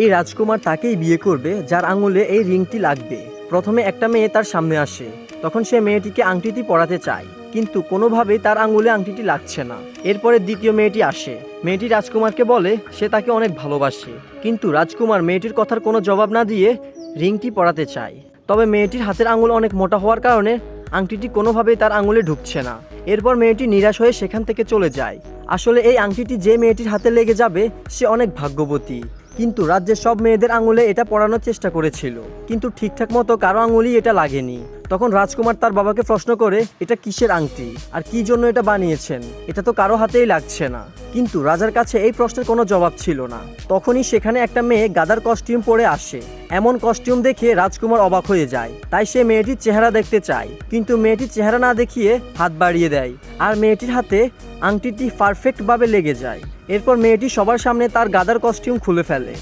এই রাজকুমার তাকেই বিয়ে করবে যার আঙুলে এই রিংটি লাগবে। প্রথমে একটা মেয়ে তার সামনে আসে, তখন সে মেয়েটিকে আংটিটি পরাতে চায়, কিন্তু কোনোভাবেই তার আঙুলে আংটিটি লাগছে না। এরপরে দ্বিতীয় মেয়েটি আসে, মেয়েটি রাজকুমারকে বলে সে তাকে অনেক ভালোবাসে, কিন্তু রাজকুমার মেয়েটির কথার কোনো জবাব না দিয়ে রিংটি পরাতে চায়। তবে মেয়েটির হাতের আঙুল অনেক মোটা হওয়ার কারণে আংটিটি কোনোভাবেই তার আঙুলে ঢুকছে না। এরপর মেয়েটি নিরাশ হয়ে সেখান থেকে চলে যায়। আসলে এই আংটিটি যে মেয়েটির হাতে লেগে যাবে সে অনেক ভাগ্যবতী, কিন্তু রাজ্যের সব মেয়েদের আঙুলে এটা পরানোর চেষ্টা করেছিল, কিন্তু ঠিকঠাক মতো কারো আঙুলই এটা লাগেনি। তখন রাজকুমার তার বাবাকে প্রশ্ন করে এটা কিসের আংটি আর কি জন্য এটা বানিয়েছেন, এটা তো কারো হাতেই লাগছে না। কিন্তু রাজার কাছে এই প্রশ্নের কোনো জবাব ছিল না। তখনই সেখানে একটা মেয়ে গাধার কস্টিউম পরে আসে। এমন কস্টিউম দেখে রাজকুমার অবাক হয়ে যায়, তাই সে মেয়েটির চেহারা দেখতে চায়, কিন্তু মেয়েটির চেহারা না দেখিয়ে হাত বাড়িয়ে দেয়, আর মেয়েটির হাতে আংটিটি পারফেক্টভাবে লেগে যায়। এরপর মেয়েটি সবার সামনে তার গাধার কস্টিউম খুলে ফেলে।